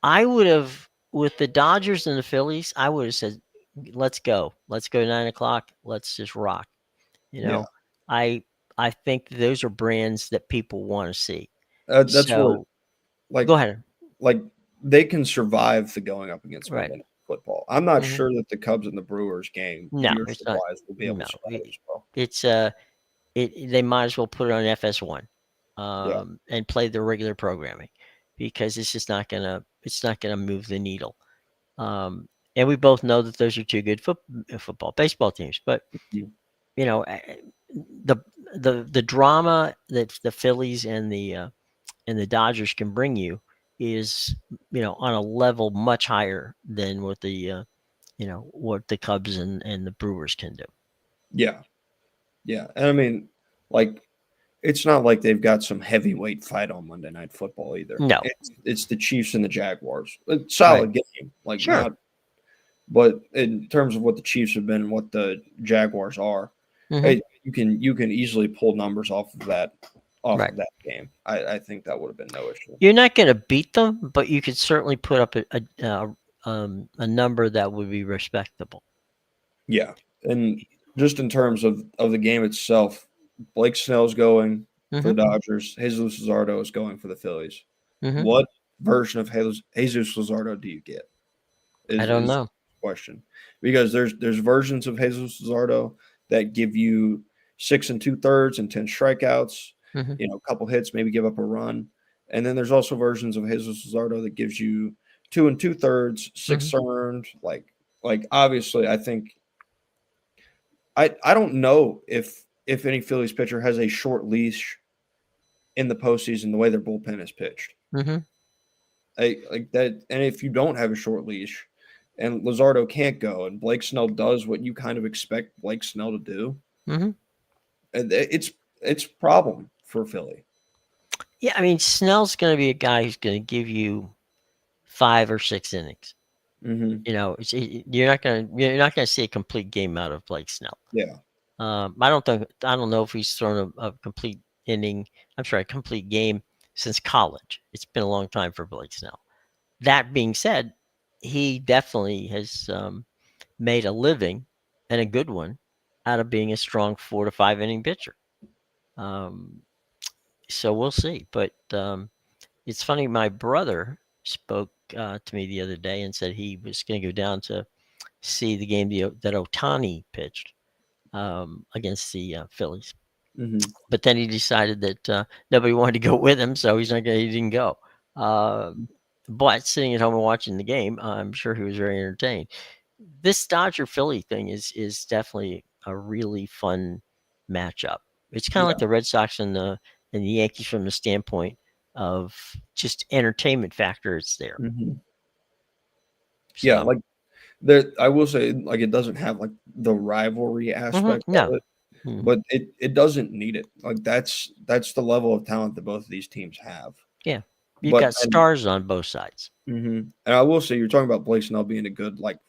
I would have, with the Dodgers and the Phillies, I would have said, let's go. Let's go 9 o'clock. Let's just rock. You yeah, know, I I think those are brands that people want to see. that's what So like go ahead. like they can survive the going up against Right. Monday Night Football. I'm not Hmm. sure that the Cubs and the Brewers game No, it's viewership not. wise will be able No, to survive as well. it's they might as well put it on FS1, Yeah. and play the regular programming, because it's not gonna move the needle. And we both know that those are two good baseball teams. But Mhm. you know, the the drama that the Phillies and the Dodgers can bring you is, on a level much higher than what the Cubs and the Brewers can do. Yeah. Yeah. And I mean, like, it's not like they've got some heavyweight fight on Monday Night Football either. No, It's the Chiefs and the Jaguars. A right? solid game. Like, Sure. not, but in terms of what the Chiefs have been and what the Jaguars are, Hmm. hey, you can easily pull numbers off Right. of that game. I think that would have been no issue. You're not going to beat them, but you could certainly put up a number that would be respectable. Yeah. And just in terms of the game itself, Blake Snell's going for Hmm. the Dodgers. Jesus Luzardo is going for the Phillies. Hmm. What version of Jesus Luzardo do you get? I don't Is know. the question, because there's versions of Jesus Luzardo that give you 6 2/3 and 10 strikeouts, Hmm. a couple hits, maybe give up a run, and then there's also versions of Jesus Luzardo that gives you 2 2/3, Hmm. 6 earned. Like obviously, I think I don't know if any Phillies pitcher has a short leash in the postseason the way their bullpen is pitched. Hmm. Like that, and if you don't have a short leash, and Luzardo can't go, and Blake Snell does what you kind of expect Blake Snell to do, Hmm. and it's a problem for Philly. Yeah, I mean, Snell's going to be a guy who's going to give you 5 or 6 innings. Hmm. You're not going to see a complete game out of Blake Snell. Yeah. I don't know if he's thrown a complete inning. I'm sorry, a complete game since college. It's been a long time for Blake Snell. That being said, he definitely has made a living and a good one out of being a strong 4 to 5 inning pitcher. Um, so we'll see. But it's funny. My brother spoke to me the other day and said he was going to go down to see the game that Otani pitched against the Phillies. Hmm. But then he decided that nobody wanted to go with him, so he didn't go. Uh, but sitting at home and watching the game, I'm sure he was very entertained. This Dodger Philly thing is definitely a really fun matchup. It's kind of like Yeah. the Red Sox and the Yankees from the standpoint of just entertainment factor. It's there. Hmm. Yeah. So Like there, I will say, like it doesn't have like the rivalry aspect of no, it, mhm, but it doesn't need it. Like that's the level of talent that both of these teams have. yeah, you've But got stars on both sides. and I will say, you're talking about Blake Snell being a good like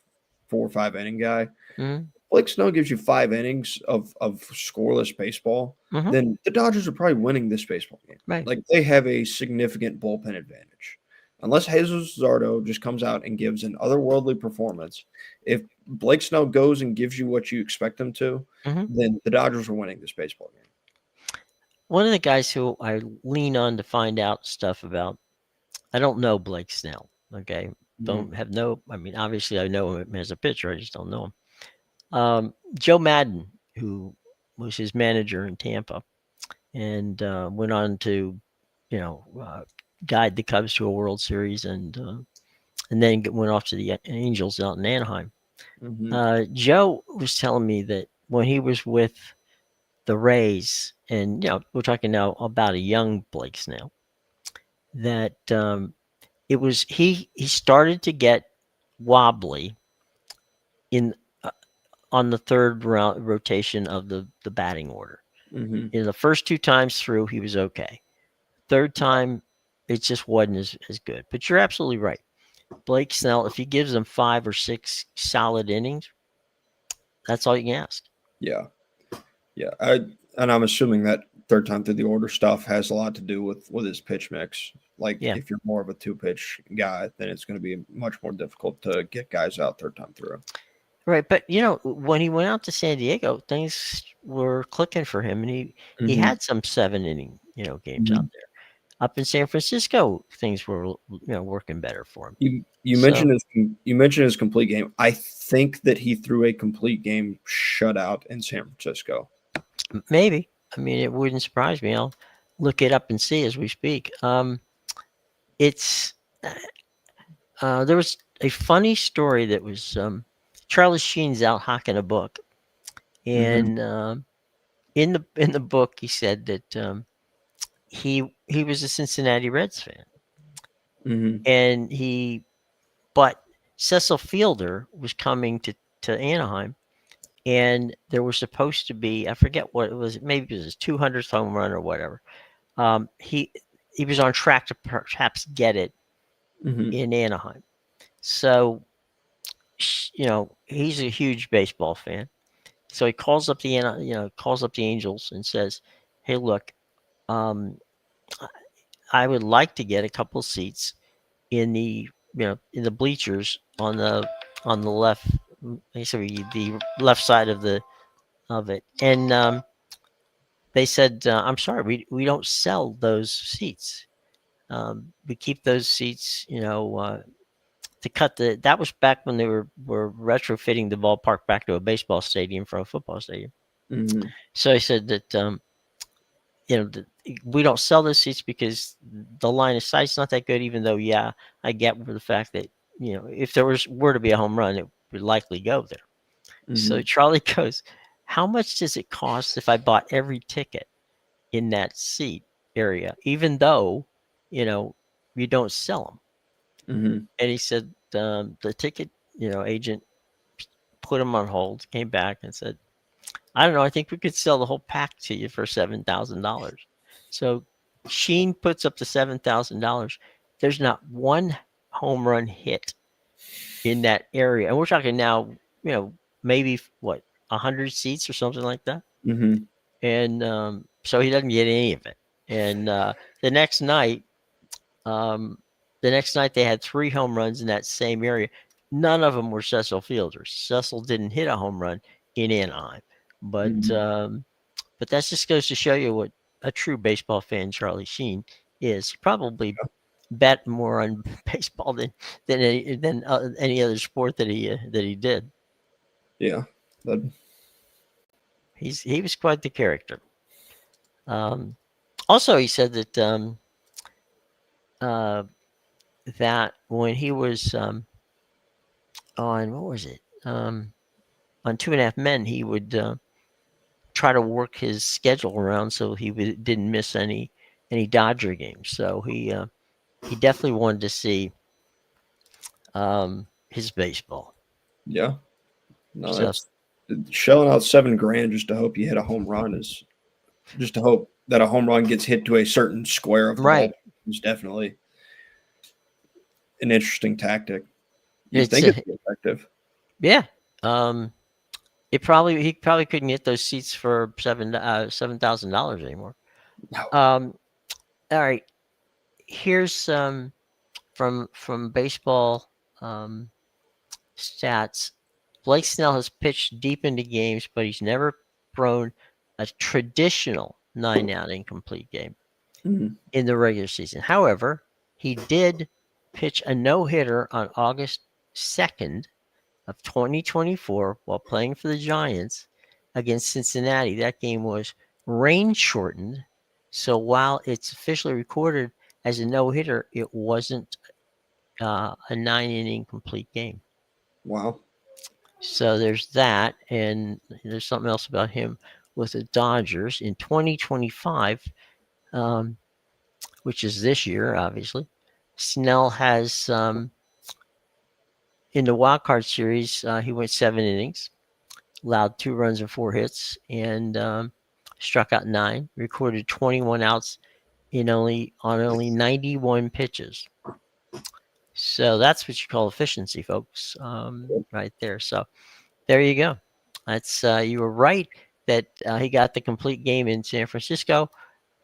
4 or 5 inning guy. Hmm. Blake Snell gives you 5 innings of scoreless baseball, Hmm. then the Dodgers are probably winning this baseball game. Right. Like they have a significant bullpen advantage. Unless Jesus Zardo just comes out and gives an otherworldly performance, if Blake Snell goes and gives you what you expect him to, Hmm. then the Dodgers are winning this baseball game. One of the guys who I lean on to find out stuff about, I don't know Blake Snell. Okay, Mhm. don't have no. I mean, obviously I know him as a pitcher. I just don't know him. Joe Madden, who was his manager in Tampa, and went on to, you know, guide the Cubs to a World Series, and then went off to the Angels out in Anaheim. Mhm. Joe was telling me that when he was with the Rays, and we're talking now about a young Blake Snell, that it was he started to get wobbly in uh, on the third round rotation of the batting order. Mhm. The first 2 times through, he was okay. Third time, it just wasn't as good. But you're absolutely right. Blake Snell, if he gives them 5 or 6 solid innings, that's all you can ask. Yeah. Yeah. And I'm assuming that third time through the order stuff has a lot to do with his pitch mix. Like Yeah. if you're more of a two pitch guy, then it's going to be much more difficult to get guys out third time through. Right. But when he went out to San Diego, things were clicking for him, and he Hmm. had some 7 inning games out Hmm. there. Up in San Francisco, things were working better for him. You So mentioned his complete game. I think that he threw a complete game shutout in San Francisco. maybe, I mean, it wouldn't surprise me. I'll look it up and see as we speak. It's There was a funny story that was Charlie Sheen's out hawking a book, Hmm. and in the book he said that he was a Cincinnati Reds fan, Hmm. and but Cecil Fielder was coming to Anaheim, and there was supposed to be, I forget what it was, maybe it was his 200th home run or whatever. He was on track to perhaps get it Hmm. in Anaheim. So he's a huge baseball fan. So he calls up the Angels and says, "Hey, look, um, I would like to get a couple seats in the bleachers on the left, basically the left side of it." And they said, "I'm sorry, we don't sell those seats. We keep those seats, to cut the." That was back when they were retrofitting the ballpark back to a baseball stadium from a football stadium. Hmm. So I said that the, we don't sell those seats because the line of sight's not that good. Even though, yeah, I get the fact that if there were to be a home run, it would likely go there. So Hmm. Charlie goes, "How much does it cost if I bought every ticket in that seat area, even though you know you don't sell them?" Hmm. And he said the ticket agent put him on hold, came back and said, "I don't know. I think we could sell the whole pack to you for $7,000." So Sheen puts up the $7,000. There's not one home run hit in that area, and we're talking now, maybe what 100 seats or something like that. Mm-hmm. And so he doesn't get any of it. And the next night, um, they had 3 home runs in that same area. None of them were Cecil Fielders. Cecil didn't hit a home run in Anaheim, but Mm-hmm. that just goes to show you what a true baseball fan Charlie Sheen is. He probably bet more on baseball than any other sport that he did. Yeah. That, He was quite the character. Um, Also, he said uh, that when he was on what was it on Two and a Half Men, he would try to work his schedule around so didn't miss any Dodger games. So he definitely wanted to see his baseball. yeah. No, So it's shelling out 7 grand just to hope you hit a home run is just to hope that a home run gets hit to a certain square of the ball right, is definitely an interesting tactic. You'd it's think it'd be effective. yeah. Um, he probably couldn't get those seats for $7,000 anymore. No. Um, all right, here's from baseball stats. Blake Snell has pitched deep into games, but he's never thrown a traditional 9 out incomplete game Mm, in the regular season. However, he did pitch a no hitter on August 2nd of 2024 while playing for the Giants against Cincinnati. That game was rain shortened. So while it's officially recorded as a no hitter, it wasn't a 9 inning complete game. wow. So there's that. And there's something else about him with the Dodgers in 2025, um, which is this year, obviously. Snell has, in the wild card series, he went 7 innings, allowed 2 runs and 4 hits, and struck out 9, recorded 21 outs on only 91 pitches. So that's what you call efficiency, folks, right there. So there you go. That's you were right that he got the complete game in San Francisco,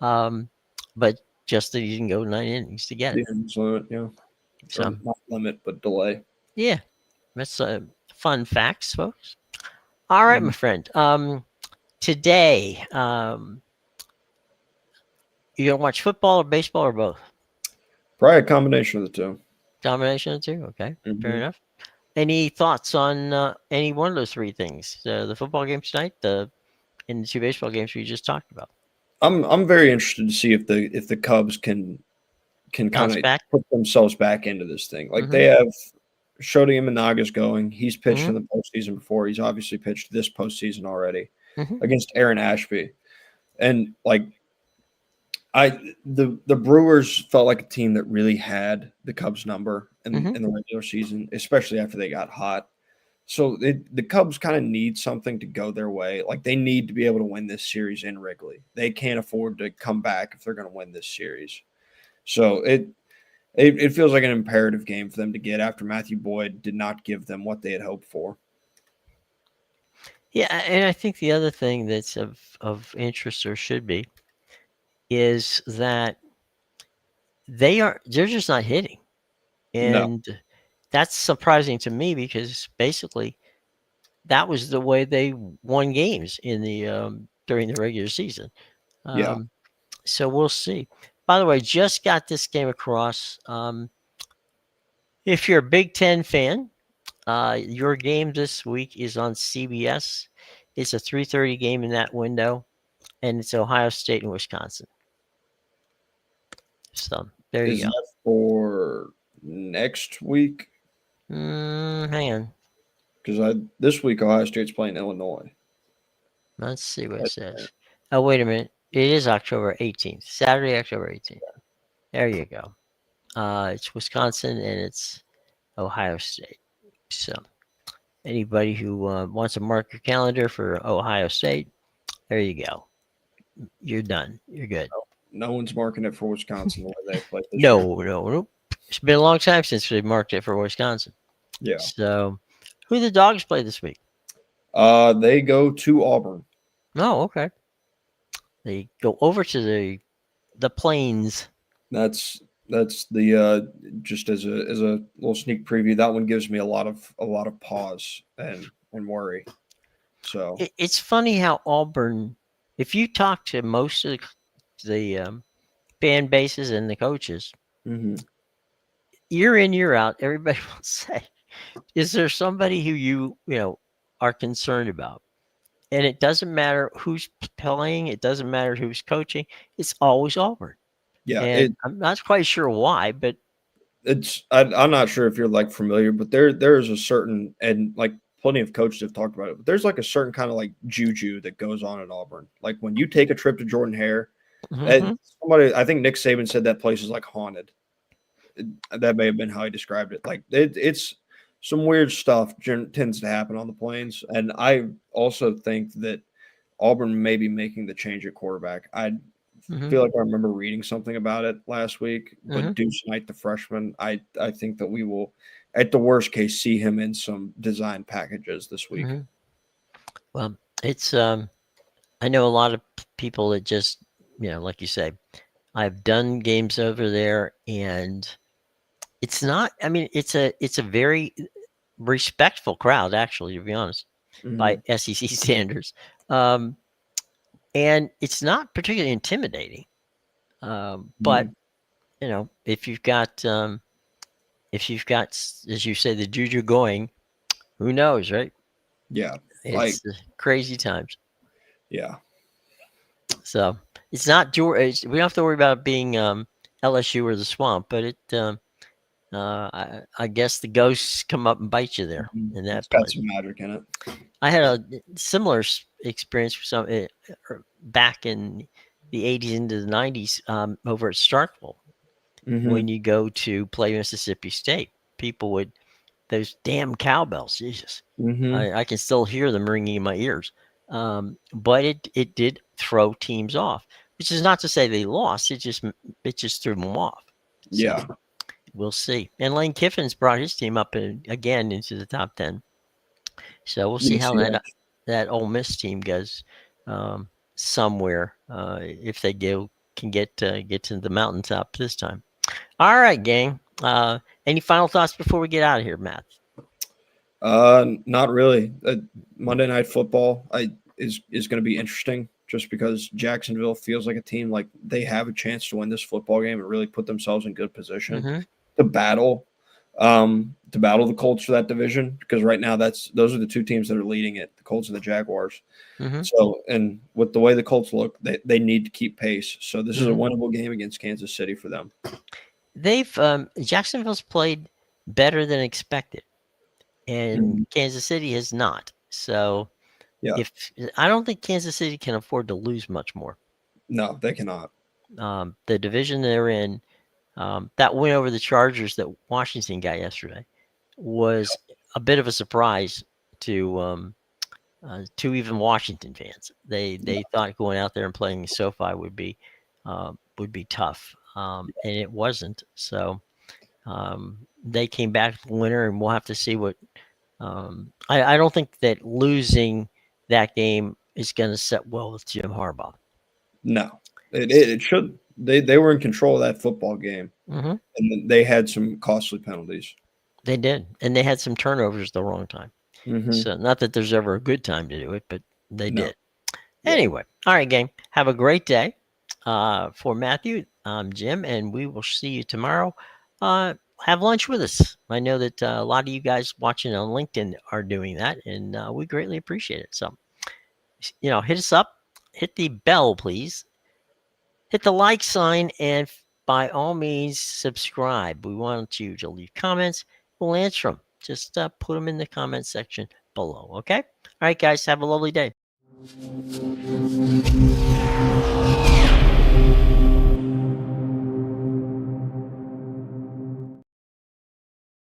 um, but just that he didn't go 9 innings to get it. The innings limit, yeah. Or So not limit, but delay. yeah, that's fun facts, folks. All right, my Mhm. friend. Today, you gonna watch football or baseball or both? Probably a combination of the two. Combination of the two. Okay, fair Hmm. enough. Any thoughts on any one of those three things? The football game tonight, and the two baseball games we just talked about. I'm very interested to see if the Cubs can kind Bounce of back. put themselves back into this thing. Like Mm-hmm. they have Shodi Imanaga's going. He's pitched Mm-hmm. in the postseason before. He's obviously pitched this postseason already Mm-hmm. against Aaron Ashby. And like the Brewers felt like a team that really had the Cubs number Mm-hmm. in the regular season, especially after they got hot. So the Cubs kind of need something to go their way. Like they need to be able to win this series in Wrigley. They can't afford to come back if they're going to win this series. So it feels like an imperative game for them to get after Matthew Boyd did not give them what they had hoped for. Yeah, and I think the other thing that's of interest, or should be, is that they're just not hitting, No, and that's surprising to me because basically that was the way they won games in the during the regular season. yeah, Um, so we'll see. By the way, just got this game across. If you're a Big Ten fan, your game this week is on CBS. It's a 3:30 game in that window, and it's Ohio State and Wisconsin. So there is you go. that for next week? Hang on. Because I this week Ohio State's playing Illinois. Let's see what it Right there. says. Oh, wait a minute. It is October 18th. Saturday, October 18th. There you go. It's Wisconsin and it's Ohio State. So anybody who wants to mark your calendar for Ohio State, there you go. You're done. You're good. No one's marking it for Wisconsin the way they played this year. No. It's been a long time since they marked it for Wisconsin. Yeah. So, who the Dogs play this week? They go to Auburn. Oh, okay. They go over to the Plains. That's the just as a little sneak preview. That one gives me a lot of pause and worry. So It's funny how Auburn, if you talk to most of the fan bases and the coaches, mhm. year in year out, everybody will say, "Is there somebody who you are concerned about?" And it doesn't matter who's playing, it doesn't matter who's coaching. It's always Auburn, Yeah, and I'm not quite sure why, but I'm not sure if you're like familiar, but there is a certain, and like plenty of coaches have talked about it, but there's like a certain kind of like juju that goes on at Auburn. Like when you take a trip to Jordan Hare, mhm, somebody, I think Nick Saban said that place is like haunted. That may have been how he described it. Like it's some weird stuff tends to happen on the plains, and I also think that Auburn may be making the change at quarterback. I mhm, feel like I remember reading something about it last week, but mhm, Deuce Knight, the freshman, I think that we will, at the worst case, see him in some design packages this week. mhm. Well, it's I know a lot of people that just like you say, I've done games over there, and it's not. I mean, it's a very respectful crowd, actually, to be honest, by Hmm. SEC standards, um, and it's not particularly intimidating. But Hmm. if you've got, as you say, the juju going, who knows, right? Yeah, like It's crazy times. yeah, So it's not George. We don't have to worry about it being LSU or the swamp, but I guess the ghosts come up and bite you there mhm. in It's that got place. some magic in it. I had a similar experience for back in the '80s into the '90s over at Starkville when Hmm. you go to play Mississippi State. People would those damn cowbells. Jesus, Hmm. I can still hear them ringing in my ears. But it did throw teams off, which is not to say they lost. It just threw them off. So Yeah, we'll see. And Lane Kiffin's brought his team up again into the top 10. So we'll see yes, how yeah. that Ole Miss team goes somewhere if they can get to the mountaintop this time. All right, gang. Any final thoughts before we get out of here, Matt? Not really. Monday Night Football is going to be interesting just because Jacksonville feels like a team like they have a chance to win this football game and really put themselves in good position Mm-hmm. to battle the Colts for that division because right now those are the two teams that are leading it, the Colts and the Jaguars. Mm-hmm. So, and with the way the Colts look, they need to keep pace. So this is a Mm-hmm. winnable game against Kansas City for them. They've Jacksonville's played better than expected, and Mhm. Kansas City has not. So Yeah, if I don't think Kansas City can afford to lose much more. no, they cannot. The division they're in, that win over the Chargers that Washington got yesterday was a bit of a surprise to even Washington fans. They thought going out there and playing SoFi would be tough, and it wasn't. So they came back the winner, and we'll have to see what. I don't think that losing that game is going to set well with Jim Harbaugh. No, it should. They were in control of that football game, Hmm. and then they had some costly penalties. They did, and they had some turnovers at the wrong time. Hmm. So not that there's ever a good time to do it, but they No, did. yeah, Anyway, all right, gang. Have a great day. For Matthew, I'm Jim, and we will see you tomorrow. Have lunch with us. I know that a lot of you guys watching on LinkedIn are doing that, and we greatly appreciate it. So, hit us up, hit the bell, please, hit the like sign, and by all means, subscribe. We want you to leave comments. We'll answer them. Just put them in the comment section below. Okay. All right, guys. Have a lovely day.